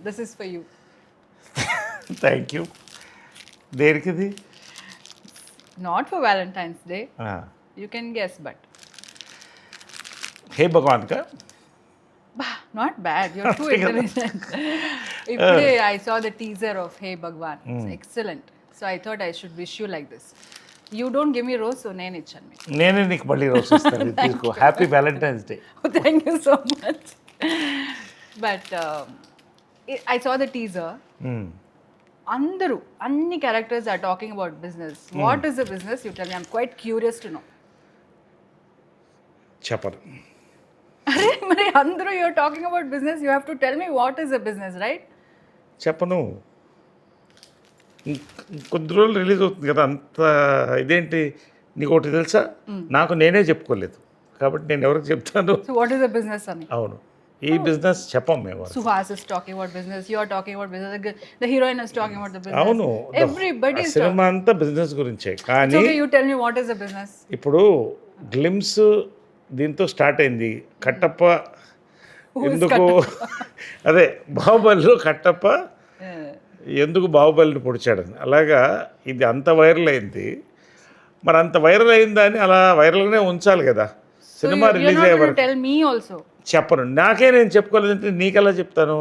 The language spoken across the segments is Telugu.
This is for you. Thank you. దేనికిది? Not for Valentine's Day, you can guess but Hey Bhagwan కా? Not bad, you're too intelligent. ఇప్పుడే I saw the teaser of Hey Bhagwan, excellent. So I thought I should wish you like this. You don't give me rose, so నేను ఇచ్చాను మీకు. నేనే నీకు మళ్ళీ రోజు ఇస్తాను. తీసుకో. Happy Valentine's Day. Thank you so much. But I saw the teaser. అందరూ అన్ని characters are talking about business. What is the business? You tell me, I'm quite curious to know. చెప్పను. అరే మరి అందరూ you're talking about business, you have to tell me what is the business, right? చెప్పను. కొద్ది రోజులు రిలీజ్ అవుతుంది కదా, అంత ఇదేంటి? నీకు ఒకటి తెలుసా, నాకు నేనే చెప్పుకోలేదు కాబట్టి నేను ఎవరికి చెప్తాను? So what is the business అని? అవును, ఈ బిజినెస్ చెప్పం మేము. Suhas is talking about business, you are talking about business, the heroine is talking about the business. అవును, everybody is సినిమా అంతా బిజినెస్ గురించే. కానీ okay, you tell me what is the business. ఇప్పుడు గ్లిమ్స్ దీంతో స్టార్ట్ అయింది. కట్టప్ప ఎందుకు అదే బాహుబలిలో కట్టప్ప ఎందుకు బాహుబలిని పొడిచాడని, అలాగా ఇది అంత వైరల్ అయింది. మరి అంత వైరల్ అయిందని అలా వైరల్గానే ఉంచాలి కదా. సినిమా రిలీజ్ అయ్యే వరకు tell me also. చెప్పను. నాకే నేను చెప్పుకోలేదంటే నీకెలా చెప్తాను?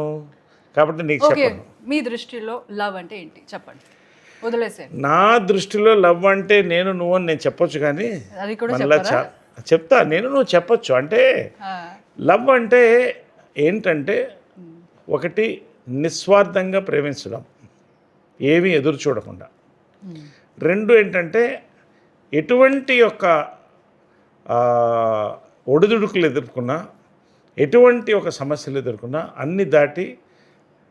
కాబట్టి నీకు చెప్పను. మీ దృష్టిలో లవ్ అంటే ఏంటి చెప్పండి, వదిలేసేయండి. నా దృష్టిలో లవ్ అంటే నేను నువ్వు అని నేను చెప్పొచ్చు, కానీ అది కూడా మళ్ళా చెప్తా. నేను నువ్వు చెప్పొచ్చు. అంటే లవ్ అంటే ఏంటంటే ఒకటి నిస్వార్థంగా ప్రేమించడం, ఏమీ ఎదురు చూడకుండా. రెండు ఏంటంటే ఎటువంటి యొక్క ఒడిదుడుకులు ఎదుర్కొన్నా, ఎటువంటి ఒక సమస్యలు ఎదుర్కొన్నా అన్ని దాటి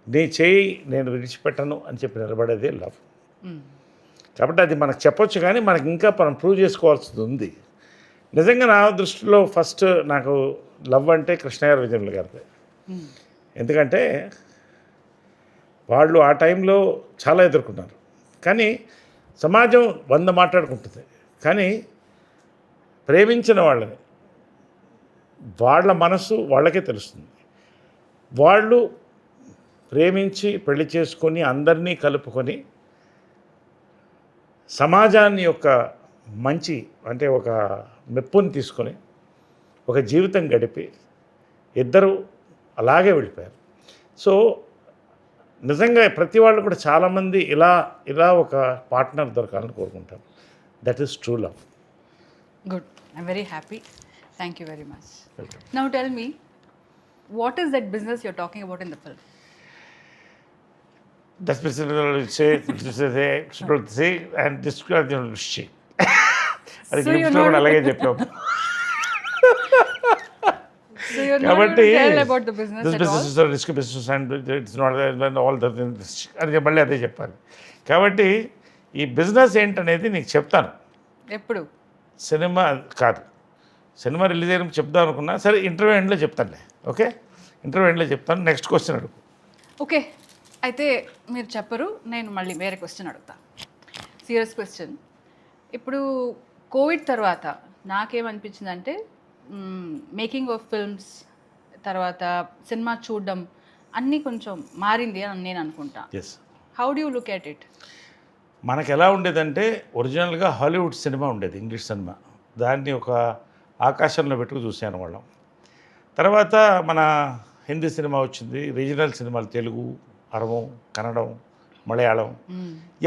నీ చేయి నేను విడిచిపెట్టను అని చెప్పి నిలబడేదే లవ్. కాబట్టి అది మనకు చెప్పొచ్చు, కానీ మనకి ఇంకా మనం ప్రూవ్ చేసుకోవాల్సింది ఉంది. నిజంగా నా దృష్టిలో ఫస్ట్ నాకు లవ్ అంటే కృష్ణగారు, విజయనుల గారిదే. ఎందుకంటే వాళ్ళు ఆ టైంలో చాలా ఎదుర్కొన్నారు. కానీ సమాజం 100 మాట్లాడుకుంటుంది, కానీ ప్రేమించిన వాళ్ళని వాళ్ళ మనసు వాళ్ళకే తెలుస్తుంది. వాళ్ళు ప్రేమించి పెళ్లి చేసుకొని అందరినీ కలుపుకొని సమాజాన్ని యొక్క మంచి అంటే ఒక మెప్పుని తీసుకొని ఒక జీవితం గడిపి ఇద్దరు అలాగే వెళ్ళిపోయారు. సో నిజంగా ప్రతి వాళ్ళు కూడా చాలామంది ఇలా ఒక పార్ట్నర్ దొరకాలని కోరుకుంటారు. That is true love. Good, I'm very happy. Thank you very much. Now tell me, what is that business you're talking about in the film? Das and describe the shit. అది గ్లిప్స్లో కూడా అలాగే చెప్పాము. కాబట్టి risk business and it's not all the అది మళ్ళీ అదే చెప్పాలి. కాబట్టి ఈ బిజినెస్ ఏంటనేది నీకు చెప్తాను. ఎప్పుడు? సినిమా కాదు, సినిమా రిలీజ్ అయినప్పుడు చెప్దాం అనుకున్నా. సరే, ఇంటర్వ్యూ ఎండ్లో చెప్తానులే. ఓకే, ఇంటర్వ్యూ ఎండ్లో చెప్తాను. నెక్స్ట్ క్వశ్చన్ అడుగు. ఓకే, అయితే మీరు చెప్పరు, నేను మళ్ళీ వేరే క్వశ్చన్ అడుగుతా. Serious question. ఇప్పుడు కోవిడ్ తర్వాత నాకేమనిపించిందంటే మేకింగ్ ఆఫ్ ఫిల్మ్స్ తర్వాత సినిమా చూడడం అన్నీ కొంచెం మారింది అని నేను అనుకుంటా. How do you look at it? మనకు ఎలా ఉండేదంటే ఒరిజినల్గా హాలీవుడ్ సినిమా ఉండేది, ఇంగ్లీష్ సినిమా. దాన్ని ఒక ఆకాశంలో పెట్టుకు చూసాను వాళ్ళం. తర్వాత మన హిందీ సినిమా వచ్చింది, రీజనల్ సినిమాలు తెలుగు, అరవం, కన్నడం, మలయాళం.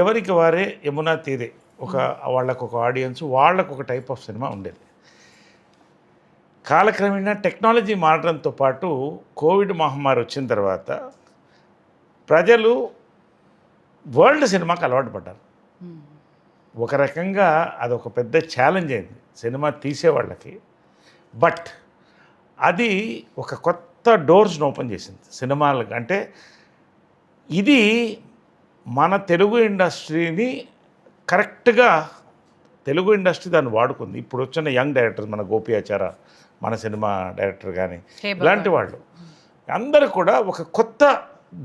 ఎవరికి వారే యమునా తీరే ఒక వాళ్ళకు ఒక ఆడియన్స్, వాళ్ళకు ఒక టైప్ ఆఫ్ సినిమా ఉండేది. కాలక్రమేణా టెక్నాలజీ మారడంతో పాటు కోవిడ్ మహమ్మారి వచ్చిన తర్వాత ప్రజలు వరల్డ్ సినిమాకి అలవాటు పడ్డారు. ఒక రకంగా అదొక పెద్ద ఛాలెంజ్ అయింది సినిమా తీసేవాళ్ళకి. బట్ అది ఒక కొత్త డోర్స్ని ఓపెన్ చేసింది సినిమాలకు. అంటే ఇది మన తెలుగు ఇండస్ట్రీని కరెక్ట్గా తెలుగు ఇండస్ట్రీ దాన్ని వాడుకుంది. ఇప్పుడు వచ్చిన యంగ్ డైరెక్టర్స్, మన గోపియాచార, మన సినిమా డైరెక్టర్ కానీ ఇలాంటి వాళ్ళు అందరూ కూడా ఒక కొత్త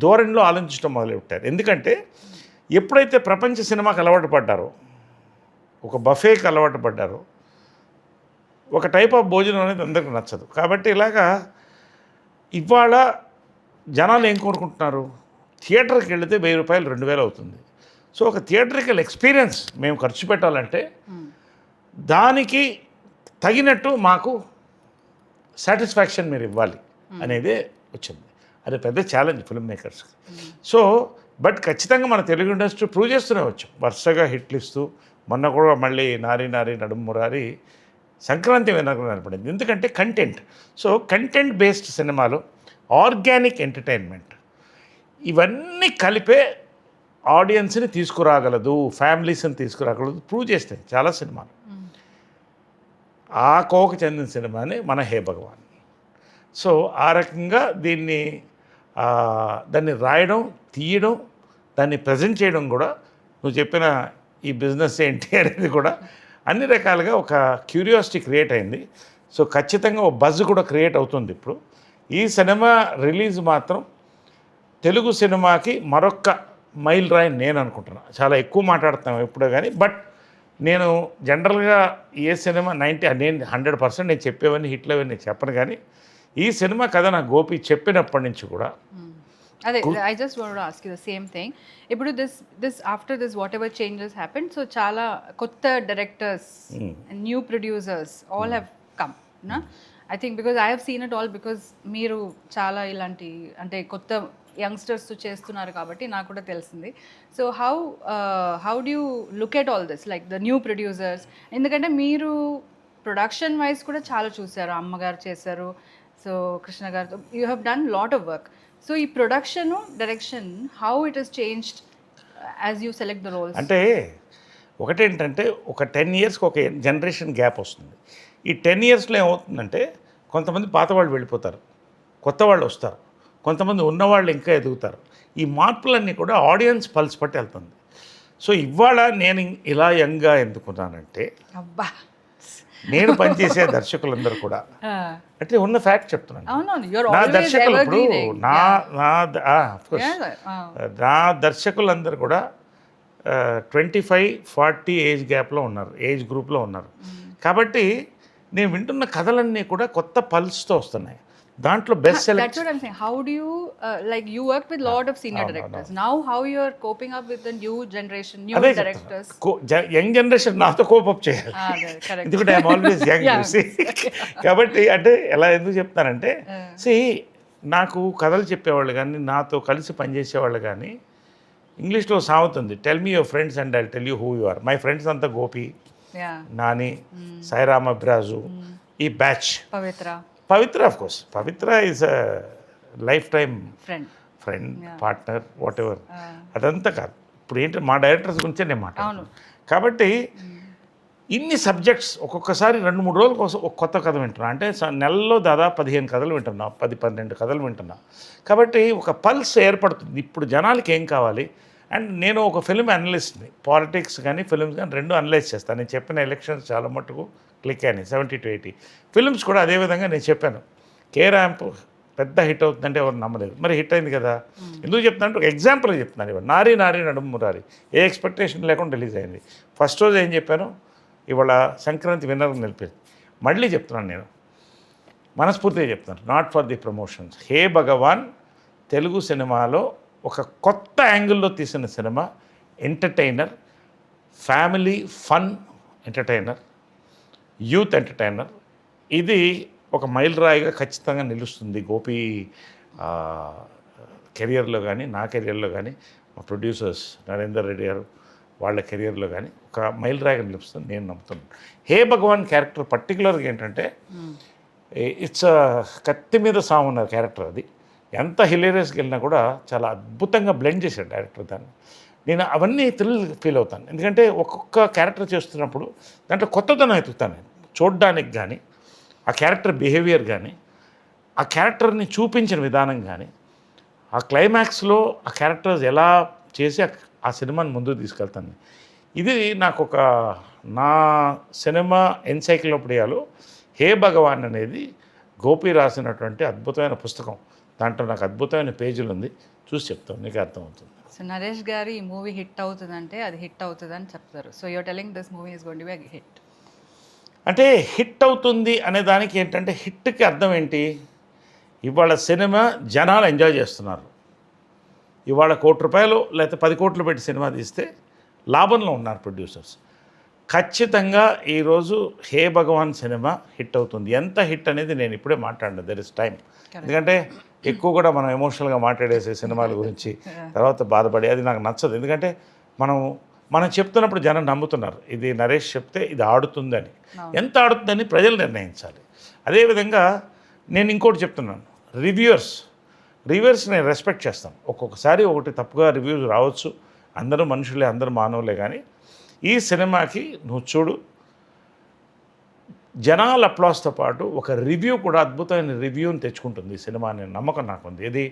ధోరణిలో ఆలోచించడం మొదలుపెట్టారు. ఎందుకంటే ఎప్పుడైతే ప్రపంచ సినిమాకి అలవాటు పడ్డారో, ఒక బఫేకి అలవాటు పడ్డారో, ఒక టైప్ ఆఫ్ భోజనం అనేది అందరికీ నచ్చదు. కాబట్టి ఇలాగా ఇవాళ జనాలు ఏం కోరుకుంటున్నారు? థియేటర్కి వెళితే 1000 రూపాయలు 2000 అవుతుంది. సో ఒక థియేటర్కల్ ఎక్స్పీరియన్స్ మేము ఖర్చు పెట్టాలంటే దానికి తగినట్టు మాకు సాటిస్ఫాక్షన్ మీరు ఇవ్వాలి అనేదే వచ్చింది. అది పెద్ద ఛాలెంజ్ ఫిల్మ్ మేకర్స్కి. సో బట్ ఖచ్చితంగా మన తెలుగు ఇండస్ట్రీ ప్రూవ్ చేస్తూనే వచ్చాం, వరుసగా హిట్లు ఇస్తూ. మొన్న కూడా మళ్ళీ నారి నారి నడుము మురారి సంక్రాంతి వినకు కనపడింది. ఎందుకంటే కంటెంట్. సో కంటెంట్ బేస్డ్ సినిమాలు, ఆర్గానిక్ ఎంటర్టైన్మెంట్ ఇవన్నీ కలిపే ఆడియన్స్ని తీసుకురాగలదు, ఫ్యామిలీస్ని తీసుకురాగలదు ప్రూవ్ చేస్తాయి చాలా సినిమాలు. ఆ కోవకు చెందిన సినిమానే మన హే భగవాన్. సో ఆ రకంగా దాన్ని రాయడం, తీయడం, దాన్ని ప్రజెంట్ చేయడం కూడా, నువ్వు చెప్పిన ఈ బిజినెస్ ఏంటి అనేది కూడా అన్ని రకాలుగా ఒక క్యూరియాసిటీ క్రియేట్ అయింది. సో ఖచ్చితంగా ఒక బజ్ కూడా క్రియేట్ అవుతుంది. ఇప్పుడు ఈ సినిమా రిలీజ్ మాత్రం తెలుగు సినిమాకి మరొక మైల్ రాయి నేను అనుకుంటున్నాను. చాలా ఎక్కువ మాట్లాడుతున్నాం ఎప్పుడో కానీ, బట్ నేను జనరల్గా ఏ సినిమా నేను 100% నేను చెప్పేవన్నీ హిట్లు అవన్నీ చెప్పను, కానీ ఈ సినిమా కథ నా గోపి చెప్పినప్పటి నుంచి కూడా అదే I just want to ask you the same thing. ఇప్పుడు this after this whatever changes happen, so చాలా కొత్త directors, new producers all have come నా. I think because I have seen it all, because మీరు చాలా ఇలాంటి అంటే కొత్త యంగ్స్టర్స్ చేస్తున్నారు కాబట్టి నాకు కూడా తెలిసింది. So how do you look at all this, like the new producers? ఎందుకంటే మీరు ప్రొడక్షన్ వైజ్ కూడా చాలా చూసారు, అమ్మగారు చేశారు, సో కృష్ణ గారితో you have done lot of work. So ఈ production direction how it has changed as you select the roles? అంటే ఒకటేంటంటే ఒక 10 yearsకి ఒక జనరేషన్ గ్యాప్ వస్తుంది. ఈ 10 yearsలో ఏమవుతుందంటే కొంతమంది పాత వాళ్ళు వెళ్ళిపోతారు, కొత్త వాళ్ళు వస్తారు, కొంతమంది ఉన్నవాళ్ళు ఇంకా ఎదుగుతారు. ఈ మార్పులన్నీ కూడా ఆడియన్స్ పల్స్ పట్టి వెళ్తుంది. సో ఇవాళ నేను ఇలా యంగ్గా ఎందుకున్నానంటే, అబ్బా, నేను పనిచేసే దర్శకులందరూ కూడా అంటే ఉన్న ఫ్యాక్ట్ చెప్తున్నాను. నా దర్శకులు ఇప్పుడు నా దర్శకులందరూ కూడా 25-40 ఏజ్ గ్యాప్లో ఉన్నారు, ఏజ్ గ్రూప్లో ఉన్నారు. కాబట్టి నేను వింటున్న కథలన్నీ కూడా కొత్త పల్స్తో వస్తున్నాయి. దాంట్లో best select. That's what I'm saying. How do you like you worked with lot of senior directors. Now how you are coping up with the new generation, new directors? Young generation నాతో కోపప్ చేయాలి, ఎందుకంటే ఐఎమ్ ఆల్వేస్ యంగ్. కాబట్టి అంటే ఎలా ఎందుకు చెప్తానంటే, నాకు కథలు చెప్పేవాళ్ళు కానీ, నాతో కలిసి పనిచేసేవాళ్ళు కానీ, ఇంగ్లీష్లో సాగుతుంది, tell me your friends and I tell you who you are. My friends అంతా గోపి, నాని, సాయిరామ్ అబ్రాజు, ఈ batch, Pavitra of course. Pavitra is a lifetime friend, partner, whatever. అదంతా కాదు, ఇప్పుడు ఏంటి మా డైరెక్టర్స్ గురించే నేను మాట్లాడుతున్నాను. కాబట్టి ఇన్ని సబ్జెక్ట్స్ ఒక్కొక్కసారి 2-3 రోజుల కోసం ఒక కొత్త కథ వింటున్నా. అంటే నెలలో దాదాపు 15 కథలు వింటున్నా, 10-12 కథలు వింటున్నా. కాబట్టి ఒక పల్స్ ఏర్పడుతుంది, ఇప్పుడు జనాలకి ఏం కావాలి. అండ్ నేను ఒక ఫిల్మ్ అనలిస్ట్ని, పాలిటిక్స్ కానీ ఫిల్మ్స్ కానీ రెండు అనలైజ్ చేస్తాను. నేను చెప్పిన ఎలక్షన్స్ చాలా మట్టుకు క్లిక్ అయినాయి, 70-80 ఫిల్మ్స్ కూడా అదేవిధంగా నేను చెప్పాను. కే ర్యాంప్ పెద్ద హిట్ అవుతుందంటే ఎవరు నమ్మలేదు, మరి హిట్ అయింది కదా. ఎందుకు చెప్తానంటే ఒక ఎగ్జాంపుల్ చెప్తున్నాను. ఇవాళ నారి నారి నడుము మురారి ఏ ఎక్స్పెక్టేషన్ లేకుండా రిలీజ్ అయింది. ఫస్ట్ రోజు ఏం చెప్పాను, ఇవాళ సంక్రాంతి విన్నర్ని నిలిపేది. మళ్ళీ చెప్తున్నాను, నేను మనస్ఫూర్తిగా చెప్తున్నాను, నాట్ ఫర్ ది ప్రమోషన్స్. హే భగవాన్ తెలుగు సినిమాలో ఒక కొత్త యాంగిల్లో తీసిన cinema. Entertainer, family fun entertainer, youth entertainer. ఇది ఒక మైలురాయిగా ఖచ్చితంగా నిలుస్తుంది గోపి కెరియర్లో కానీ, నా కెరియర్లో కానీ, మా ప్రొడ్యూసర్స్ నరేందర్ రెడ్డి గారు వాళ్ళ కెరియర్లో కానీ ఒక మైలురాయిగా నిలుస్తుంది నేను నమ్ముతున్నాను. హే భగవాన్ క్యారెక్టర్ పర్టికులర్గా ఏంటంటే, ఇట్స్ కత్తి మీద సాగున్న క్యారెక్టర్. అది ఎంత హిలేరియస్కి వెళ్ళినా కూడా చాలా అద్భుతంగా బ్లెండ్ చేశాడు డైరెక్టర్ దాన్ని. నేను అవన్నీ ఫీల్ అవుతాను, ఎందుకంటే ఒక్కొక్క క్యారెక్టర్ చేస్తున్నప్పుడు దాంట్లో కొత్తదనం ఎత్తుతాను నేను చూడడానికి. కానీ ఆ క్యారెక్టర్ బిహేవియర్ కానీ, ఆ క్యారెక్టర్ని చూపించిన విధానం కానీ, ఆ క్లైమాక్స్లో ఆ క్యారెక్టర్స్ ఎలా చేసి ఆ సినిమాని ముందుకు తీసుకెళ్తాను. ఇది నాకు ఒక నా సినిమా ఎన్సైక్లోపీడియాలో హే భగవాన్ అనేది గోపి రాసినటువంటి అద్భుతమైన పుస్తకం. దాంట్లో నాకు అద్భుతమైన పేజీలు ఉంది, చూసి చెప్తాను, నీకు అర్థమవుతుంది. సో నరేష్ గారు ఈ మూవీ హిట్ అవుతుందంటే అది హిట్ అవుతుందని చెప్తారు. So you're telling this movie is going to be a hit. అంటే హిట్ అవుతుంది అనే దానికి ఏంటంటే, హిట్కి అర్థం ఏంటి, ఇవాళ సినిమా జనాలు ఎంజాయ్ చేస్తున్నారు. ఇవాళ ₹1 లేకపోతే 10 కోట్లు పెట్టి సినిమా తీస్తే లాభంలో ఉన్నారు ప్రొడ్యూసర్స్. ఖచ్చితంగా ఈరోజు హే భగవాన్ సినిమా హిట్ అవుతుంది. ఎంత హిట్ అనేది నేను ఇప్పుడే మాట్లాడిన, దెర్ ఇస్ టైం. ఎందుకంటే ఎక్కువ కూడా మనం ఎమోషనల్గా మాట్లాడేసే సినిమాల గురించి తర్వాత బాధపడి అది నాకు నచ్చదు. ఎందుకంటే మనం చెప్తున్నప్పుడు జనం నమ్ముతున్నారు, ఇది నరేష్ చెప్తే ఇది ఆడుతుందని. ఎంత ఆడుతుందని ప్రజలు నిర్ణయించాలి. అదేవిధంగా నేను ఇంకోటి చెప్తున్నాను, రివ్యూవర్స్ నేను రెస్పెక్ట్ చేస్తాను. ఒక్కొక్కసారి ఒకటి తప్పుగా రివ్యూస్ రావచ్చు, అందరూ మనుషులే, అందరూ మానవులే. కానీ ఈ సినిమాకి నువ్వు చూడు, జనాల అప్లాస్తో పాటు ఒక రివ్యూ కూడా అద్భుతమైన రివ్యూని తెచ్చుకుంటుంది ఈ సినిమా అనే నమ్మకం నాకుంది. ఇది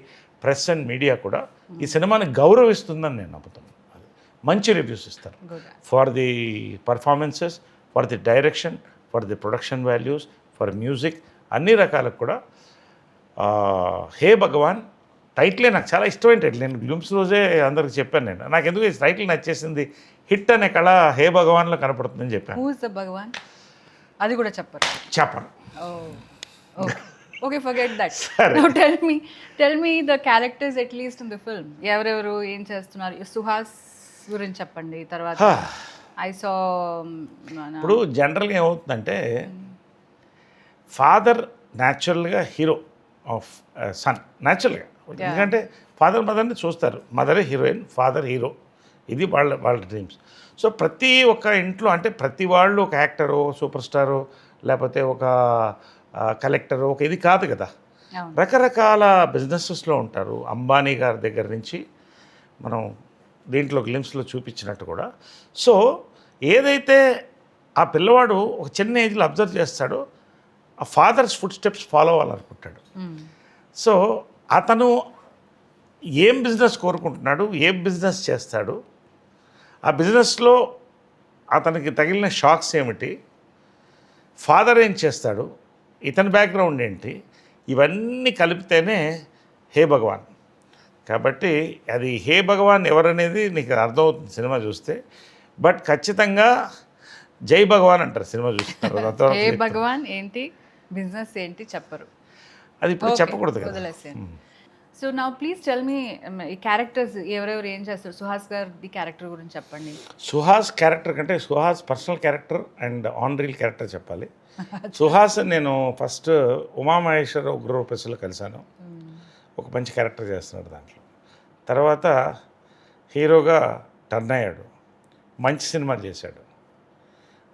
ప్రెస్ అండ్ మీడియా కూడా ఈ సినిమాని గౌరవిస్తుందని నేను నమ్ముతున్నాను. మంచి రివ్యూస్ ఇస్తారు for the performances, for the direction, for the production values, for music, అన్ని రకాలకు కూడా. హే భగవాన్ టైటిలే నాకు చాలా ఇష్టమైన టైటిల్. నేను గ్లిమ్స్ రోజే అందరికి చెప్పాను, నాకు ఎందుకు ఈ టైటిల్ నచ్చేసింది, హిట్ అనే కళ హే భగవాన్లో కనపడుతుందని చెప్పాను. హూ ఇస్ ద భగవాన్ అది కూడా చెప్పను. Okay, forget that. Now tell me the characters at least in the film. ఎవరెవరు ఏం చేస్తున్నారు? సుహాస్ గురించి చెప్పండి. తర్వాత ఐ సా ఇప్పుడు జనరల్గా ఏమవుతుందంటే ఫాదర్ న్యాచురల్గా హీరో ఆఫ్ సన్, న్యాచురల్గా. ఎందుకంటే ఫాదర్ మదర్ని చూస్తారు, మదరే హీరోయిన్, ఫాదర్ హీరో. ఇది వాళ్ళ డ్రీమ్స్. సో ప్రతి ఒక్క ఇంట్లో అంటే ప్రతి వాళ్ళు ఒక యాక్టరో, సూపర్ స్టారో, లేకపోతే ఒక కలెక్టరో, ఒక ఇది కాదు కదా. రకరకాల బిజినెసెస్లో ఉంటారు. అంబానీ గారి దగ్గర నుంచి మనం దీంట్లో గ్లిమ్స్లో చూపించినట్టు కూడా. సో ఏదైతే ఆ పిల్లవాడు ఒక చిన్న ఏజ్లో అబ్జర్వ్ చేస్తాడో ఆ ఫాదర్స్ ఫుడ్ స్టెప్స్ ఫాలో అవ్వాలనుకుంటాడు. సో అతను ఏం బిజినెస్ కోరుకుంటున్నాడు, ఏం బిజినెస్ చేస్తాడు, ఆ బిజినెస్లో అతనికి తగిలిన షాక్స్ ఏమిటి, ఫాదర్ ఏం చేస్తాడు, ఇతని బ్యాక్గ్రౌండ్ ఏంటి, ఇవన్నీ కలిపితేనే హే భగవాన్. కాబట్టి అది హే భగవాన్ ఎవరనేది నీకు అర్థమవుతుంది సినిమా చూస్తే. బట్ ఖచ్చితంగా జై భగవాన్ అంటారు సినిమా చూస్తారు. హే భగవాన్ ఏంటి, బిజినెస్ ఏంటి చెప్పరు, అది ఇప్పుడు చెప్పకూడదు కదా. So now please tell me ఈ క్యారెక్టర్స్ ఎవరెవరు ఏం చేస్తారు. సుహాస్ గారి క్యారెక్టర్ గురించి చెప్పండి. సుహాస్ క్యారెక్టర్ కంటే Suhas personal character and on reel character చెప్పాలి. సుహాస్ నేను ఫస్ట్ ఉమామహేశ్వర ఉగ్రరూపేశ్లో కలిశాను, ఒక మంచి క్యారెక్టర్ చేస్తున్నాడు దాంట్లో. తర్వాత హీరోగా టర్న్ అయ్యాడు, మంచి సినిమాలు చేశాడు.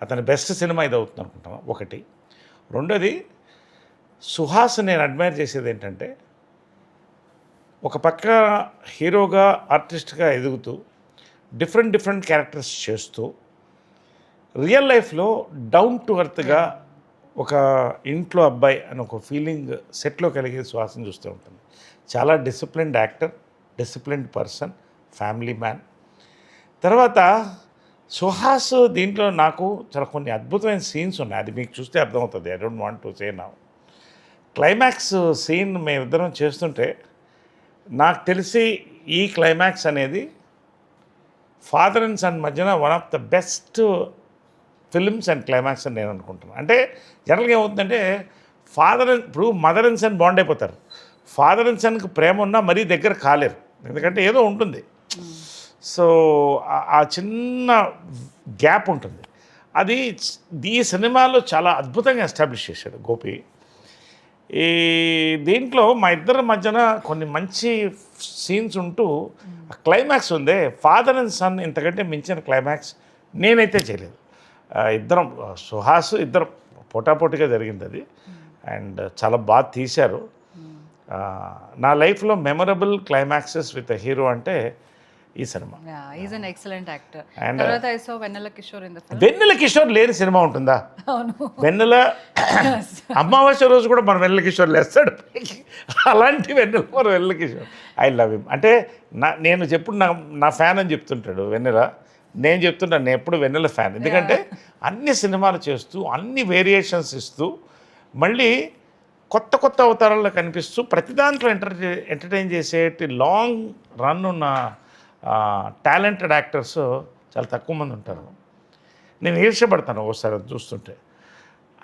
అతని బెస్ట్ సినిమా ఇది అవుతుంది అనుకుంటాను ఒకటి. రెండోది సుహాస్ నేను అడ్మైర్ చేసేది ఏంటంటే ఒక పక్క హీరోగా ఆర్టిస్ట్గా ఎదుగుతూ డిఫరెంట్ క్యారెక్టర్స్ చేస్తూ రియల్ లైఫ్లో డౌన్ టు ఎర్త్గా ఒక ఇంట్లో అబ్బాయి అని ఒక ఫీలింగ్ సెట్లో కలిగే సుహాస్ని చూస్తూ ఉంటుంది. చాలా disciplined actor, disciplined person, family man. తర్వాత సుహాస్ దీంట్లో నాకు చాలా కొన్ని అద్భుతమైన సీన్స్ ఉన్నాయి, అది మీకు చూస్తే అర్థమవుతుంది. I don't want to say now. Climax scene మేమిద్దరం చేస్తుంటే నాకు తెలిసి ఈ క్లైమాక్స్ అనేది ఫాదర్ అండ్ సన్ మధ్యన one of the best films and climax అని నేను అనుకుంటున్నాను. అంటే జనరల్గా ఏమవుతుందంటే ఇప్పుడు మదర్ అండ్ సన్ బాండ్ అయిపోతారు. ఫాదర్ అండ్ సన్కి ప్రేమ ఉన్నా మరీ దగ్గర కాలేరు, ఎందుకంటే ఏదో ఉంటుంది. సో ఆ చిన్న గ్యాప్ ఉంటుంది. అది ఈ సినిమాలో చాలా అద్భుతంగా ఎస్టాబ్లిష్ చేశాడు గోపి. ఈ దీంట్లో మా ఇద్దరి మధ్యన కొన్ని మంచి సీన్స్ ఉంటూ క్లైమాక్స్ ఉందే, ఫాదర్ అండ్ సన్ ఇంతకంటే మించిన క్లైమాక్స్ నేనైతే చేయలేదు. ఇద్దరం సుహాస్ ఇద్దరం పోటాపోటీగా జరిగింది అది. అండ్ చాలా బాగా తీశారు. నా లైఫ్లో మెమరబుల్ క్లైమాక్సెస్ విత్ హీరో అంటే ఈ సినిమా. Is an excellent actor. తర్వాత I saw Vennela Kishore in the film. Vennela Kishore లేని సినిమా ఉంటుందా? వెన్నెల అమావాస్య రోజు కూడా మన వెన్నెల కిషోర్ లేస్తాడు, అలాంటి Vennela Kishore. I love him. అంటే నేను చెప్పుడు నా ఫ్యాన్ అని చెప్తుంటాడు వెన్నెల. నేను చెప్తున్నాను నేను ఎప్పుడు వెన్నెల ఫ్యాన్. ఎందుకంటే అన్ని సినిమాలు చేస్తూ అన్ని వేరియేషన్స్ ఇస్తూ మళ్ళీ కొత్త అవతారాల్లో కనిపిస్తూ ప్రతి దాంట్లో ఎంటర్టైన్ చేసేటి లాంగ్ రన్ ఉన్న టాలెంటెడ్ యాక్టర్స్ చాలా తక్కువ మంది ఉంటారు. నేను ఈర్ష్యపడతాను ఒకసారి చూస్తుంటే.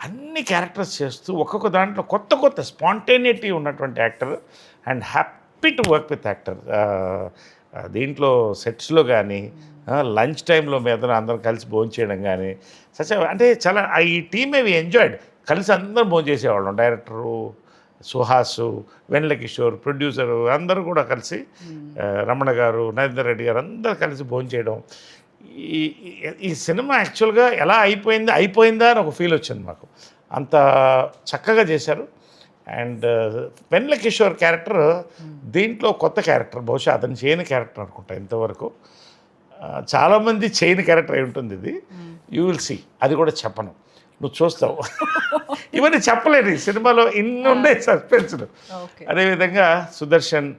అన్ని క్యారెక్టర్స్ చేస్తూ ఒక్కొక్క దాంట్లో కొత్త స్పాంటేనిటీ ఉన్నటువంటి actor and happy to work with actor. దీంట్లో సెట్స్లో కానీ లంచ్ టైంలో మీద అందరం కలిసి భోంచేయడం కానీ అంటే చాలా ఈ టీమ్ వి ఎంజాయ్డ్. కలిసి అందరం భోంచేసేవాళ్ళం. డైరెక్టరు సుహాసు, వెన్నెల కిషోర్, ప్రొడ్యూసరు అందరూ కూడా కలిసి, రమణ గారు, నరేందర్ రెడ్డి గారు అందరూ కలిసి భోంచేయడం. ఈ ఈ సినిమా యాక్చువల్గా ఎలా అయిపోయిందా అని ఒక ఫీల్ వచ్చింది మాకు. అంత చక్కగా చేశారు. అండ్ వెన్నెల కిషోర్ క్యారెక్టర్ దీంట్లో కొత్త క్యారెక్టర్, బహుశా అతను చేయని క్యారెక్టర్ అనుకుంటా ఇంతవరకు. చాలామంది చేయని క్యారెక్టర్ అయి ఉంటుంది ఇది. You will see. అది కూడా చెప్పను, నువ్వు చూస్తావు. ఇవన్నీ చెప్పలేను ఈ సినిమాలో, ఇన్ని ఉన్నాయి సస్పెన్స్లు. అదేవిధంగా సుదర్శన్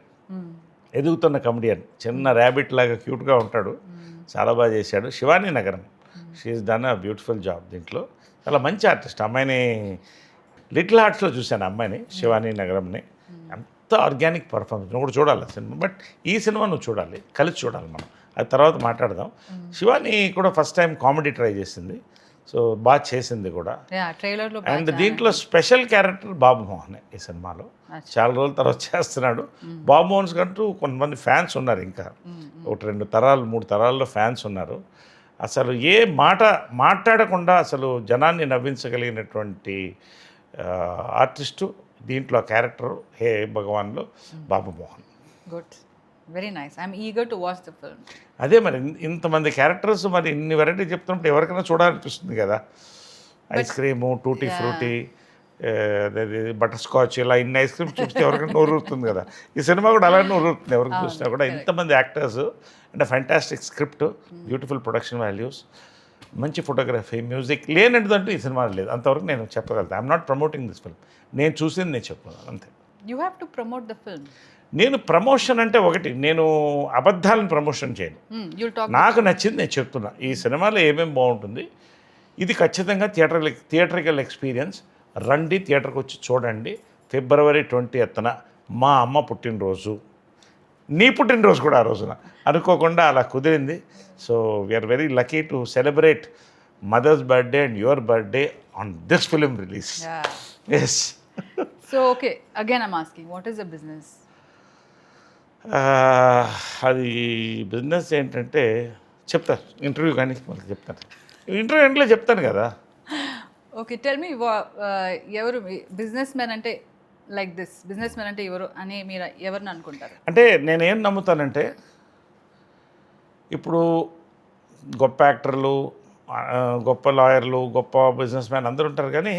ఎదుగుతున్న కమెడియన్, చిన్న ర్యాబిట్ లాగా క్యూట్గా ఉంటాడు, చాలా బాగా చేశాడు. శివానీ నగరం, she's done a beautiful job దీంట్లో. చాలా మంచి ఆర్టిస్ట్. అమ్మాయిని లిటిల్ హార్ట్స్లో చూశాను, అమ్మాయిని, శివానీ నగరంని. అంత ఆర్గానిక్ పర్ఫార్మెన్స్. నువ్వు కూడా చూడాలి సినిమా. బట్ ఈ సినిమా నువ్వు చూడాలి, కలిసి చూడాలి మనం. అది తర్వాత మాట్లాడదాం. శివానీ కూడా ఫస్ట్ టైం కామెడీ ట్రై చేసింది, సో బాగా చేసింది కూడా. అండ్ దీంట్లో స్పెషల్ క్యారెక్టర్ బాబు మోహన్ ఈ సినిమాలో. చాలా రోజుల తర్వాత చేస్తున్నాడు. బాబు మోహన్ కంటూ కొంతమంది ఫ్యాన్స్ ఉన్నారు, ఇంకా ఒకటి 2 తరాలు 3 తరాల్లో ఫ్యాన్స్ ఉన్నారు. అసలు ఏ మాట మాట్లాడకుండా అసలు జనాన్ని నవ్వించగలిగినటువంటి ఆర్టిస్టు దీంట్లో క్యారెక్టర్ హే భగవాన్లో Babu Mohan. Good, very nice. I'm eager to watch the film. అదే మరి ఇంతమంది క్యారెక్టర్స్, మరి ఇన్ని వెరైటీ చెప్తున్నప్పుడు ఎవరికైనా చూడాలనిపిస్తుంది కదా. Ice cream, tutti frutti, butterscotch, ఇలా ఇన్ని ఐస్ క్రీమ్స్ చూస్తే ఎవరికైనా నోరుతుంది కదా. ఈ సినిమా కూడా అలానే నోరుతుంది ఎవరికి చూసినా కూడా. ఇంతమంది యాక్టర్స్ అంటే fantastic script, beautiful production values, మంచి ఫోటోగ్రఫీ, మ్యూజిక్ లేనటువంటూ ఈ సినిమా లేదు. అంతవరకు నేను చెప్పగలుగుతాను. I'm not promoting this film. నేను చూసింది నేను చెప్తున్నాను అంతే. You have to promote the film. నేను ప్రమోషన్ అంటే ఒకటి, నేను అబద్ధాలను ప్రమోషన్ చేయను. నాకు నచ్చింది నేను చెప్తున్నా. ఈ సినిమాలో ఏమేమి బాగుంటుంది, ఇది ఖచ్చితంగా థియేటరికల్ ఎక్స్పీరియన్స్. రండి, థియేటర్కి వచ్చి చూడండి. February 20th మా అమ్మ పుట్టినరోజు, నీ పుట్టినరోజు కూడా ఆ రోజున అనుకోకుండా అలా కుదిరింది. So we're very lucky to celebrate mother's birthday and your birthday on this film release. Yes. So okay, again I'm asking, what is the business? అది బిజినెస్ ఏంటంటే చెప్తాను ఇంటర్వ్యూ, కానీ మనకి చెప్తాను ఇంటర్వ్యూ ఎంట్లో చెప్తాను కదా. ఓకే, టెల్ మీ, ఎవరు బిజినెస్ మ్యాన్ అంటే, లైక్ దిస్ బిజినెస్ మ్యాన్ అంటే ఎవరు అని మీరు ఎవరిని అనుకుంటారు? అంటే నేనేం నమ్ముతానంటే, ఇప్పుడు గొప్ప యాక్టర్లు, గొప్ప లాయర్లు, గొప్ప బిజినెస్ మ్యాన్ అందరూ ఉంటారు, కానీ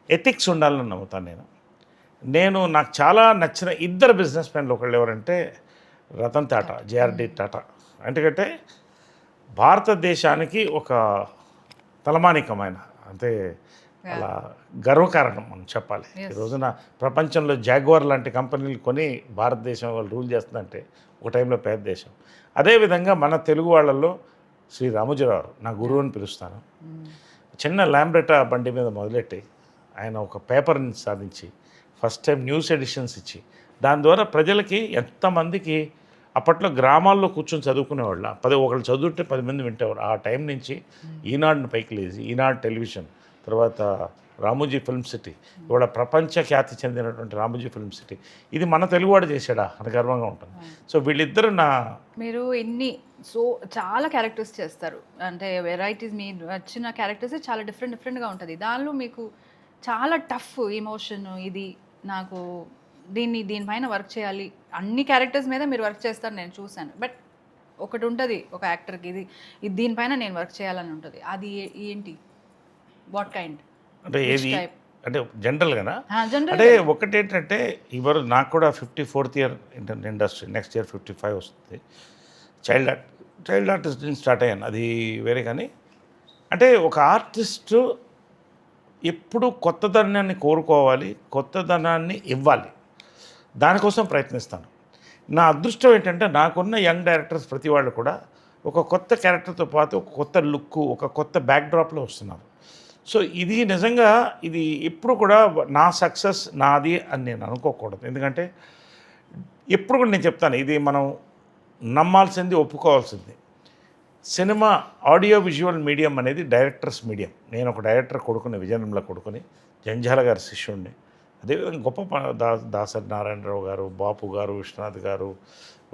ఎథిక్స్ ఉండాలని నమ్ముతాను నేను. నాకు చాలా నచ్చిన 2 బిజినెస్ మ్యాన్లు ఒకళ్ళు ఎవరంటే రతన్ టాటా, జేఆర్డి టాటా. ఎందుకంటే భారతదేశానికి ఒక తలమానికమైన, అంటే అలా గర్వకారణం మనం చెప్పాలి. ఈ రోజున ప్రపంచంలో జాగ్వార్ లాంటి కంపెనీలు కొని భారతదేశం వాళ్ళు రూల్ చేస్తుందంటే ఒక టైంలో పెద్ద దేశం. అదేవిధంగా మన తెలుగు వాళ్ళల్లో శ్రీ రామోజీరావు నా గురువు అని పిలుస్తాను. చిన్న ల్యాంబ్రెటా బండి మీద మొదలెట్టి ఆయన ఒక పేపర్ని సాధించి ఫస్ట్ టైం న్యూస్ ఎడిషన్స్ ఇచ్చి, దాని ద్వారా ప్రజలకి ఎంతమందికి అప్పట్లో గ్రామాల్లో కూర్చొని చదువుకునేవాళ్ళ, ఒకళ్ళు చదువుంటే 10 మంది వింటేవారు. ఆ టైం నుంచి ఈనాడుని పైకి లేచి, ఈనాడు టెలివిజన్, తర్వాత రామోజీ ఫిల్మ్ సిటీ, ఇవాళ ప్రపంచ ఖ్యాతి చెందినటువంటి రామోజీ ఫిల్మ్ సిటీ, ఇది మన తెలుగువాడు చేశాడా అని గర్వంగా ఉంటుంది. సో వీళ్ళిద్దరు మీరు చాలా క్యారెక్టర్స్ చేస్తారు, అంటే వెరైటీస్, మీ వచ్చిన క్యారెక్టర్స్ చాలా డిఫరెంట్గా ఉంటుంది. దానిలో మీకు చాలా టఫ్ ఎమోషన్, ఇది నాకు దీనిపైన వర్క్ చేయాలి, అన్ని క్యారెక్టర్స్ మీద మీరు వర్క్ చేస్తారు నేను చూశాను. బట్ ఒకటి ఉంటుంది ఒక యాక్టర్కి, ఇది దీనిపైన నేను వర్క్ చేయాలని ఉంటుంది. అది ఏంటి? What kind? అంటే ఏది అంటే జనరల్గానా? అంటే ఒకటి ఏంటంటే, ఇవరు నాకు కూడా 54th year industry, next year 55 వస్తుంది. చైల్డ్ ఆర్టిస్ట్ స్టార్ట్ అయ్యాను, అది వేరే. కానీ అంటే ఒక ఆర్టిస్టు ఎప్పుడు కొత్తదనాన్ని కోరుకోవాలి, కొత్తదనాన్ని ఇవ్వాలి, దానికోసం ప్రయత్నిస్తాను. నా అదృష్టం ఏంటంటే నాకున్న యంగ్ డైరెక్టర్స్ ప్రతి వాళ్ళు కూడా ఒక కొత్త క్యారెక్టర్తో పాటు ఒక కొత్త లుక్, ఒక కొత్త బ్యాక్డ్రాప్లో వస్తున్నారు. సో ఇది నిజంగా ఇది ఎప్పుడు కూడా నా సక్సెస్ నాది అని నేను అనుకోకూడదు. ఎందుకంటే ఎప్పుడు కూడా నేను చెప్తాను, ఇది మనం నమ్మాల్సింది, ఒప్పుకోవాల్సింది. సినిమా ఆడియో విజువల్ మీడియం అనేది డైరెక్టర్స్ మీడియం. నేను ఒక డైరెక్టర్ కొడుకుని, విజయనంలో కొడుకుని, జంజాల గారి శిష్యుడిని. అదేవిధంగా గొప్ప దాసరి నారాయణరావు గారు, బాపు గారు, విశ్వనాథ్ గారు,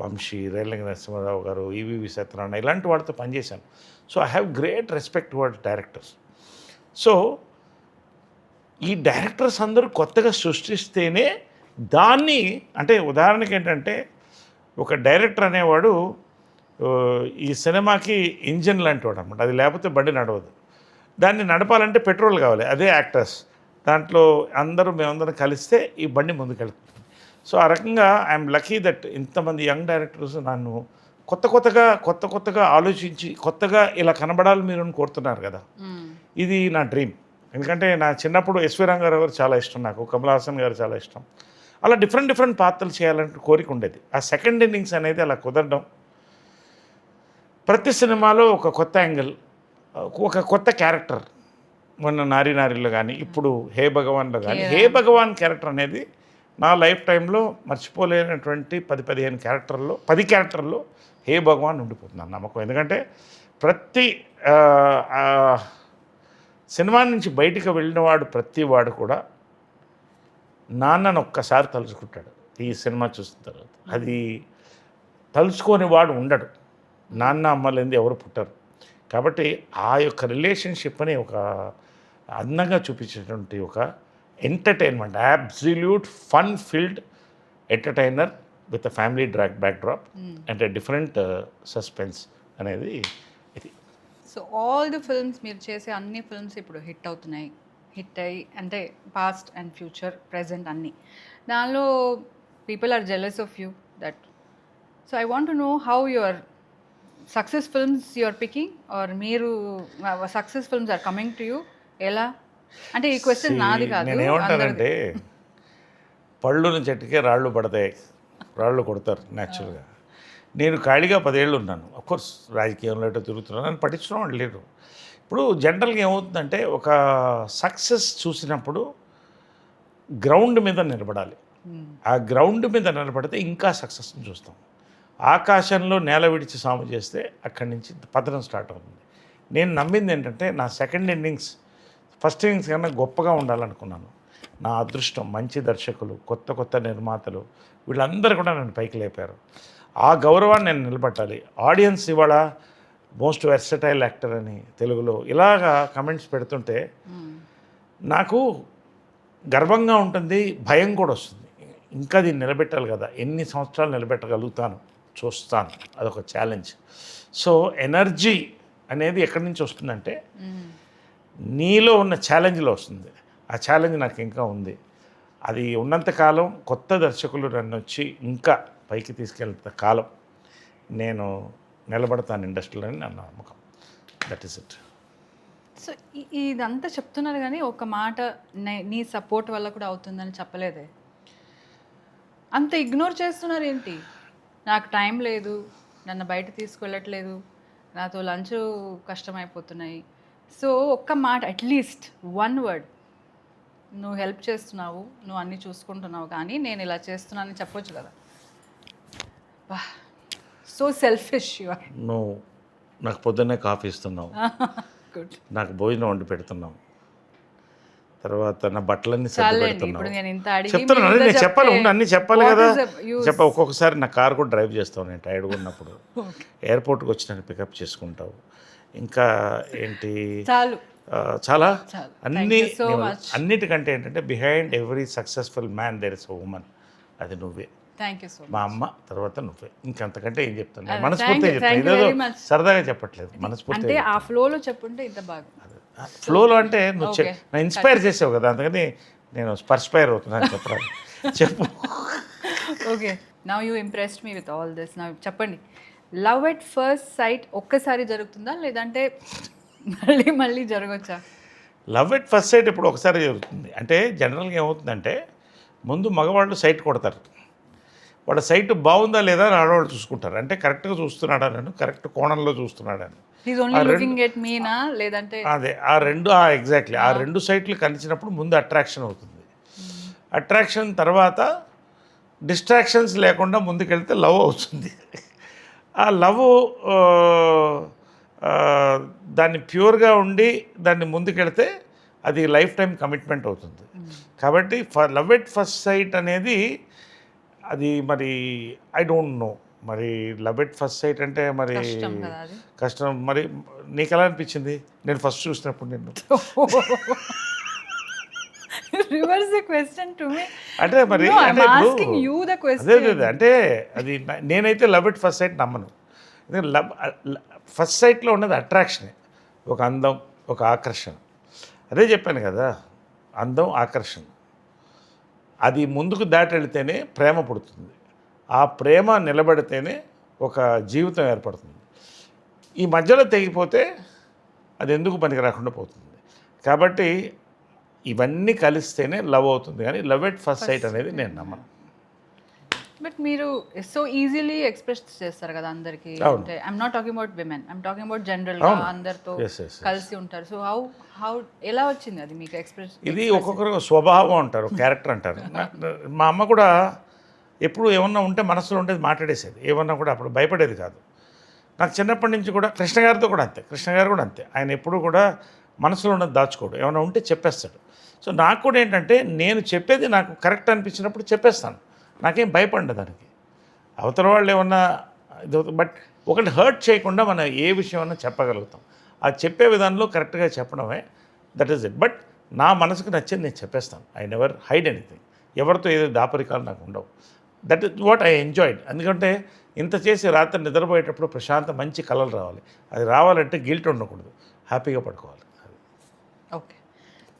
వంశీ, రేలంగి నరసింహారావు గారు, ఈవీవి సత్యనారాయణ ఇలాంటి వాళ్ళతో పనిచేశాను. So I have great respect towards directors. So ఈ డైరెక్టర్స్ అందరూ కొత్తగా సృష్టిస్తేనే దాన్ని, అంటే ఉదాహరణకి ఏంటంటే ఒక డైరెక్టర్ అనేవాడు ఈ సినిమాకి ఇంజిన్ లాంటి వాడు అనమాట. అది లేకపోతే బండి నడవదు. దాన్ని నడపాలంటే పెట్రోల్ కావాలి. అదే యాక్టర్స్. దాంట్లో మేమందరం కలిస్తే ఈ బండి ముందుకెళ్తుంది. సో ఆ రకంగా ఐఎమ్ లక్కీ దట్ ఇంతమంది యంగ్ డైరెక్టర్స్ నన్ను కొత్తగా ఆలోచించి కొత్తగా ఇలా కనబడాలి మీరు అని కోరుతున్నారు కదా. ఇది నా డ్రీమ్. ఎందుకంటే నా చిన్నప్పుడు ఎస్వి రంగారావు గారు చాలా ఇష్టం, నాకు కమల్ హాసన్ గారు చాలా ఇష్టం. అలా డిఫరెంట్ పాత్రలు చేయాలంటే కోరిక ఉండేది. ఆ సెకండ్ ఇన్నింగ్స్ అనేది అలా కుదరడం, ప్రతి సినిమాలో ఒక కొత్త యాంగిల్, ఒక కొత్త క్యారెక్టర్. మొన్న నారిలో కానీ, ఇప్పుడు హే భగవాన్లో కానీ, హే భగవాన్ క్యారెక్టర్ అనేది నా లైఫ్ టైంలో మర్చిపోలేనటువంటి 10-15 క్యారెక్టర్లో 10 క్యారెక్టర్లో హే భగవాన్ ఉండిపోతున్నాను నమ్మకం. ఎందుకంటే ప్రతి సినిమా నుంచి బయటికి వెళ్ళినవాడు ప్రతి వాడు కూడా నాన్నను ఒక్కసారి తలుచుకుంటాడు ఈ సినిమా చూసిన తర్వాత. అది తలుచుకోని వాడు ఉండడు. నాన్న అమ్మ లేనిది ఎవరు పుట్టరు. కాబట్టి ఆ యొక్క రిలేషన్షిప్ని ఒక అందంగా చూపించేటువంటి ఒక entertainment, absolute fun field entertainer with a family backdrop and different suspense అనేది ఇది. సో ఆల్ ది ఫిల్మ్స్ మీరు చేసే అన్ని ఫిల్మ్స్ ఇప్పుడు హిట్ అయ్యి అంటే పాస్ట్ అండ్ ఫ్యూచర్ ప్రెజెంట్ అన్నీ, దానిలో people are jealous of you that. So I want to know how your success films you are picking are మీరు success films are coming to you. ఎలా అంటే ఈ క్వశ్చన్ నాది కాదు. నేను ఏమంటానంటే పళ్ళుని చెట్టుకే రాళ్ళు పడతాయి, రాళ్ళు కొడతారు న్యాచురల్గా. నేను ఖాళీగా 10 ఏళ్ళు ఉన్నాను. అఫ్కోర్స్ రాజకీయంలో ఎటో తిరుగుతున్నాను, నన్ను పట్టించడం వాళ్ళు లేరు. ఇప్పుడు జనరల్గా ఏమవుతుందంటే ఒక సక్సెస్ చూసినప్పుడు గ్రౌండ్ మీద నిలబడాలి. ఆ గ్రౌండ్ మీద నిలబడితే ఇంకా సక్సెస్ని చూస్తాం. ఆకాశంలో నేల విడిచి సాము చేస్తే అక్కడి నుంచి పతనం స్టార్ట్ అవుతుంది. నేను నమ్మింది ఏంటంటే నా సెకండ్ ఇన్నింగ్స్ ఫస్ట్ ఇన్నింగ్స్ కన్నా గొప్పగా ఉండాలనుకున్నాను. నా అదృష్టం మంచి దర్శకులు, కొత్త నిర్మాతలు వీళ్ళందరూ కూడా నన్ను పైకి లేపారు. ఆ గౌరవాన్ని నేను నిలబెట్టాలి. ఆడియన్స్ ఇవాళ మోస్ట్ వెర్సటైల్ యాక్టర్ అని తెలుగులో ఇలాగా కమెంట్స్ పెడుతుంటే నాకు గర్వంగా ఉంటుంది, భయం కూడా వస్తుంది. ఇంకా దీన్ని నిలబెట్టాలి కదా, ఎన్ని సంవత్సరాలు నిలబెట్టగలుగుతాను చూస్తాను, అదొక ఛాలెంజ్. సో ఎనర్జీ అనేది ఎక్కడి నుంచి వస్తుందంటే నీలో ఉన్న ఛాలెంజ్లో వస్తుంది. ఆ ఛాలెంజ్ నాకు ఇంకా ఉంది. అది ఉన్నంతకాలం కొత్త దర్శకులు నన్ను వచ్చి ఇంకా పైకి తీసుకెళ్తే కాలం నేను నిలబడతాను ఇండస్ట్రీలో అని నా నమ్మకం. That is it. సో ఇదంతా చెప్తున్నారు కానీ ఒక మాట నీ సపోర్ట్ వల్ల కూడా అవుతుందని చెప్పలేదే. అంత ఇగ్నోర్ చేస్తున్నారు ఏంటి? నాకు టైం లేదు, నన్ను బయట తీసుకెళ్ళట్లేదు, నాతో లంచ్ కష్టమైపోతున్నాయి. సో ఒక్క మాట, అట్లీస్ట్ 1 వర్డ్, నువ్వు హెల్ప్ చేస్తున్నావు, నువ్వు అన్నీ చూసుకుంటున్నావు, కానీ నేను ఇలా చేస్తున్నానని చెప్పొచ్చు కదా. So selfish you are. నువ్వు నాకు పొద్దున్నే కాఫీ ఇస్తున్నావు, గుడ్, నాకు భోజనం వండి పెడుతున్నావు, తర్వాత నా బట్టలన్నీ సర్ది పెడుతున్నావు. చెప్తున్నాను, నేను చెప్పాలి, అన్నీ చెప్పాలి కదా. ఒక్కొక్కసారి నా కారు కూడా డ్రైవ్ చేస్తావు నేను టైర్డ్గా ఉన్నప్పుడు. ఎయిర్పోర్ట్కి వచ్చి నన్ను పికప్ చేసుకుంటావు. ఇంకా ఏంటి, చాలా అన్నిటికంటే ఏంటంటే behind every successful man there is a women. అది నువ్వే. మా అమ్మ తర్వాత నువ్వే. ఇంకంతకంటే ఏం చెప్తాను, మనస్ఫూర్తిగా చెప్తాను. ఇదేదో సరదాగా చెప్పట్లేదు, మనస్ఫూర్తిగా. ఆ ఫ్లోలో చెప్పుంటే ఇంత బాగా. ఫ్లోలో అంటే నువ్వు నా ఇన్స్పైర్ చేసావు కదా, అందుకని నేను స్పర్స్పైర్ అవుతున్నాను చెప్పరాదు. చెప్పు. Okay, now you impressed me with all this. Now చెప్పండి, లవ్ ఎట్ ఫస్ట్ సైట్ ఒక్కసారి జరుగుతుందా లేదంటే మళ్ళీ జరగచ్చా? లవ్ ఎట్ ఫస్ట్ సైట్ ఇప్పుడు ఒకసారి జరుగుతుంది. అంటే జనరల్గా ఏమవుతుందంటే ముందు మగవాళ్ళు సైట్ కొడతారు. వాళ్ళ సైట్ బాగుందా లేదా అని ఆడవాళ్ళు చూసుకుంటారు. అంటే కరెక్ట్గా చూస్తున్నాడా, నేను కరెక్ట్ కోణంలో చూస్తున్నాడని. అదే ఎగ్జాక్ట్లీ ఆ 2 సైట్లు కలిసినప్పుడు ముందు అట్రాక్షన్ అవుతుంది. అట్రాక్షన్ తర్వాత డిస్ట్రాక్షన్స్ లేకుండా ముందుకెళ్తే లవ్ అవుతుంది. ఆ లవ్ దాన్ని ప్యూర్గా ఉండి దాన్ని ముందుకెళ్తే అది లైఫ్ టైం కమిట్మెంట్ అవుతుంది. కాబట్టి లవ్ ఎట్ ఫస్ట్ సైట్ అనేది అది మరి ఐ డోంట్ నో, మరి లవ్ ఎట్ ఫస్ట్ సైట్ అంటే మరి కష్టం కదా అది. కష్టం. మరి నీకు ఎలా అనిపించింది నేను ఫస్ట్ చూసినప్పుడు నిన్ను? Reverse the question to me. అంటే మరి No, I'm అంటే ఇప్పుడు asking you the question. అదే అంటే అది నేనైతే లవ్ ఎట్ ఫస్ట్ సైట్ నమ్మను. ఎందుకంటే ఫస్ట్ సైట్లో ఉన్నది అట్రాక్షనే, ఒక అందం, ఒక ఆకర్షణ. అదే చెప్పాను కదా, అందం, ఆకర్షణ. అది ముందుకు దాటి వెళితేనే ప్రేమ పుడుతుంది. ఆ ప్రేమ నిలబడితేనే ఒక జీవితం ఏర్పడుతుంది. ఈ మధ్యలో తెగిపోతే అది ఎందుకు పనికి రాకుండా పోతుంది. కాబట్టి ఇవన్నీ కలిస్తేనే లవ్ అవుతుంది, కానీ లవ్ ఎట్ ఫస్ట్ సైట్ అనేది నేను నమ్మను. బట్ మీరు సో ఈజీలీ ఎక్స్ప్రెస్ చేస్తారు కదా అందరికి. అంటే I'm not talking about women, I'm talking about general గా అందరితో కలిసి ఉంటారు. సో హౌ ఎలా వచ్చింది అది మీకు ఎక్స్ప్రెస్? ఇది ఒక్కొక్కరు స్వభావం అంటారు, క్యారెక్టర్ అంటారు. మా అమ్మ కూడా ఎప్పుడు ఏమన్నా ఉంటే మనసులో ఉండేది మాట్లాడేసేది, ఏమన్నా కూడా అప్పుడు భయపడేది కాదు. నాకు చిన్నప్పటి నుంచి కూడా కృష్ణ గారితో కూడా అంతే, కృష్ణ గారు కూడా అంతే. ఆయన ఎప్పుడు కూడా మనసులో ఉన్నది దాచుకోడు, ఏమైనా ఉంటే చెప్పేస్తాడు. సో నాకు కూడా ఏంటంటే నేను చెప్పేది నాకు కరెక్ట్ అనిపించినప్పుడు చెప్పేస్తాను, నాకేం భయపడ్డా దానికి. అవతల వాళ్ళు ఏమన్నా ఇది, బట్ ఒకటి హర్ట్ చేయకుండా మనం ఏ విషయం అన్నా చెప్పగలుగుతాం. ఆ చెప్పే విధానంలో కరెక్ట్గా చెప్పడమే, దట్ ఈస్ ఇట్. బట్ నా మనసుకు నచ్చింది నేను చెప్పేస్తాను. I never hide anything. ఎవరితో ఏదో దాపరికాలు నాకు ఉండవు. That is what I enjoyed. ఎందుకంటే ఇంత చేసి రాత్రి నిద్రపోయేటప్పుడు ప్రశాంత మంచి కలలు రావాలి. అది రావాలంటే గిల్ట్ ఉండకూడదు, హ్యాపీగా పడుకోవాలి. Okay,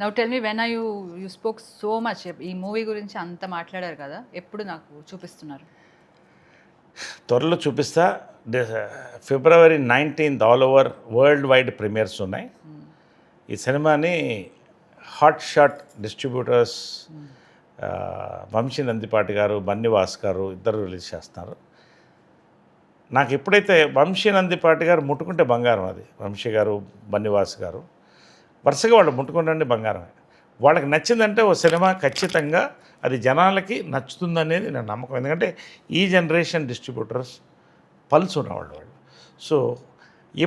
now tell me, when you spoke so much, ఈ మూవీ గురించి అంత మాట్లాడారు కదా, ఎప్పుడు నాకు చూపిస్తున్నారు? త్వరలో చూపిస్తా. February 19th all over world wide premieres ఉన్నాయి. ఈ సినిమాని hot shot distributors Vamsi Nandipati garu, Bunny Vas గారు ఇద్దరు రిలీజ్ చేస్తున్నారు. నాకు ఎప్పుడైతే వంశీ నందిపాటి గారు ముట్టుకుంటే బంగారం, అది వంశీ గారు, బన్నివాస్ గారు వరుసగా వాళ్ళు ముట్టుకుంటే బంగారమే. వాళ్ళకి నచ్చిందంటే ఓ సినిమా ఖచ్చితంగా అది జనాలకి నచ్చుతుందనేది నా నమ్మకం. ఎందుకంటే ఈ జనరేషన్ డిస్ట్రిబ్యూటర్స్ పల్స్ ఉన్నవాళ్ళు వాళ్ళు. సో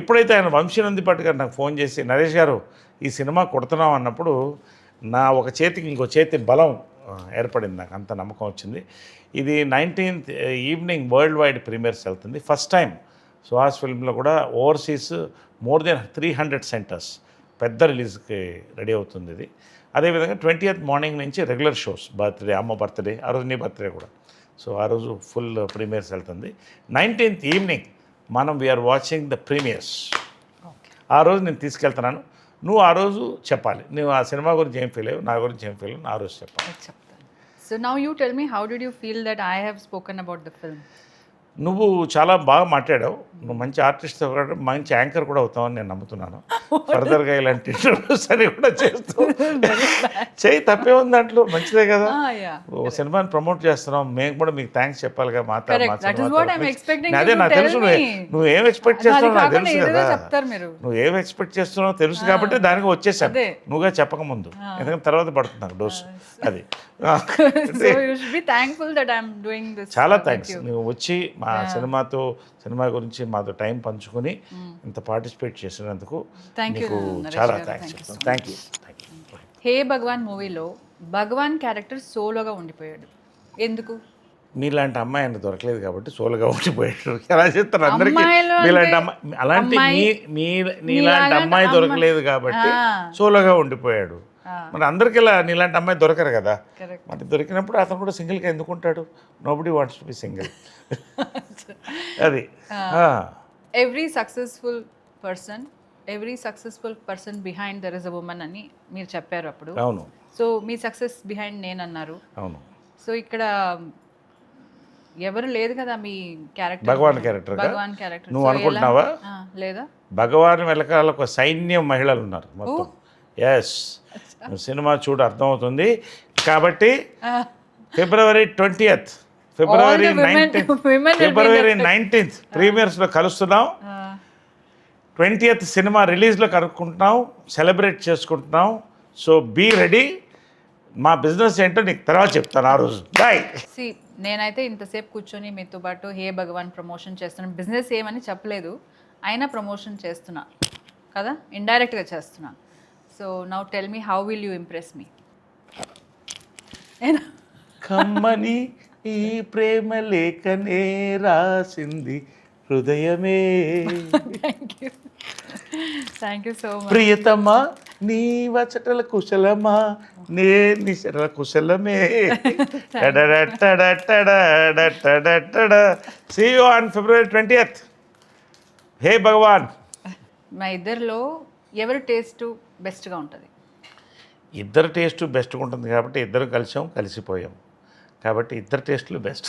ఎప్పుడైతే ఆయన వంశీ నందిపాటి గారు నాకు ఫోన్ చేసి, నరేష్ గారు ఈ సినిమా కొడుతున్నాం అన్నప్పుడు నా ఒక చేతికి ఇంకో చేతి బలం ఏర్పడింది, నాకు అంత నమ్మకం వచ్చింది. ఇది 19th evening world wide premieres వెళ్తుంది. ఫస్ట్ టైం సుహాస్ ఫిల్మ్లో కూడా ఓవర్సీస్ మోర్ దెన్ 300 సెంటర్స్ పెద్ద రిలీజ్కి రెడీ అవుతుంది ఇది. అదేవిధంగా 20th మార్నింగ్ నుంచి రెగ్యులర్ షోస్, బర్త్డే, అమ్మ బర్త్డే, ఆ రోజు నీ బర్త్డే కూడా. సో ఆ రోజు ఫుల్ ప్రీమియర్స్ వెళ్తుంది. 19th ఈవినింగ్ మనం వీఆర్ వాచింగ్ ద ప్రీమియర్స్. ఆ రోజు నేను తీసుకెళ్తున్నాను, నువ్వు ఆ రోజు చెప్పాలి, నువ్వు ఆ సినిమా గురించి ఏం ఫీల్ అయ్యావు, నా గురించి ఏం ఫీల్ అయ్యావు, నా రోజు చెప్పాలి. చెప్తాను. So now you tell me, how did you feel that I have spoken about the film? నువ్వు చాలా బాగా మాట్లాడావు, నువ్వు మంచి ఆర్టిస్ట్, మంచి యాంకర్ కూడా అవుతావని నేను నమ్ముతున్నాను. ఫర్దర్గా ఇలాంటి ఇంటర్వ్యూస్ అని కూడా చేస్తూ చేయి, తప్పే ఉంది దాంట్లో, మంచిదే కదా. ఓ సినిమాని ప్రమోట్ చేస్తున్నాం, మేము కూడా మీకు థ్యాంక్స్ చెప్పాలిగా. అదే నాకు తెలుసు, నువ్వు ఏం ఎక్స్పెక్ట్ చేస్తున్నావు నాకు తెలుసు కదా, నువ్వు ఏం ఎక్స్పెక్ట్ చేస్తున్నావు తెలుసు కాబట్టి దానికి వచ్చేసాను, నువ్వుగా చెప్పకముందు. ఎందుకంటే తర్వాత పడుతుంది నాకు డోసు. అది చాలా థ్యాంక్స్, నువ్వు వచ్చి మా సినిమా గురించి మాతో టైం పంచుకొని ఇంత పార్టిసిపేట్ చేసినందుకు నీకు చాలా థ్యాంక్స్ చెప్తాను. Thank you. హే భగవాన్ మూవీలో భగవాన్ క్యారెక్టర్ సోలోగా ఉండిపోయాడు, ఎందుకు? మీలాంటి అమ్మాయి ఆయన దొరకలేదు కాబట్టి సోలోగా ఉండిపోయాడు. ఎలా చెప్తారు అందరికీ, మీలాంటి అమ్మాయి, అలాంటి నీలాంటి అమ్మాయి దొరకలేదు కాబట్టి సోలోగా ఉండిపోయాడు. మరి అందరికీ ఇలా నీలాంటి అమ్మాయి దొరకరు కదా, మరి దొరికినప్పుడు అతను కూడా సింగిల్గా ఎందుకుంటాడు? Nobody wants to be single. అది every successful person behind there is a woman అని మీరు చెప్పారు అప్పుడు. అవును. సో మీ సక్సెస్ బిహైండ్ నేను అన్నారు. అవును. సో ఇక్కడ ఎవరు లేదు కదా మీ క్యారెక్టర్, భగవాన్ క్యారెక్టర్ నువ్వు అనుకుంటున్నావా? లేదా, భగవాన్ వెనకాల ఒక సైన్యం మహిళలు ఉన్నారు మొత్తం. ఎస్, సినిమా చూడు అర్థమవుతుంది. కాబట్టి February 20th, February 19th ప్రీమియర్స్లో కలుస్తున్నాం. 20th సినిమా రిలీజ్లో కనుక్కుంటున్నాం, సెలబ్రేట్ చేసుకుంటున్నాం. So be ready. మా బిజినెస్ ఏంటో నీకు తర్వాత చెప్తాను ఆ రోజు. బాయ్. నేనైతే ఇంతసేపు కూర్చొని మీతో పాటు హే భగవాన్ ప్రమోషన్ చేస్తున్నాను. బిజినెస్ ఏమని చెప్పలేదు, అయినా ప్రమోషన్ చేస్తున్నా కదా, ఇండైరెక్ట్గా చేస్తున్నా. So now tell me how will you impress మీ? కమ్మని ఈ ప్రేమ లేఖనే రాసింది హృదయమే. Thank you so much. ప్రియతమా నీ వచటల కుశలమా నే నిశల కుశలమే. See you on February 20th. హే భగవాన్. మా ఇద్దరిలో ఎవరి టేస్ట్ బెస్ట్గా ఉంటుంది? ఇద్దరు టేస్ట్ బెస్ట్గా ఉంటుంది కాబట్టి ఇద్దరు కలిసిపోయాం కాబట్టి ఇద్దరు టేస్ట్లు best.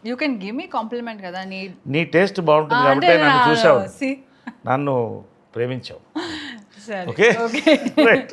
You can give me compliment కదా. నీ టేస్ట్ బాగుంటుంది కాబట్టి నన్ను చూసావు, నన్ను ప్రేమించావు. సరే ఓకే ఓకే. రైట్.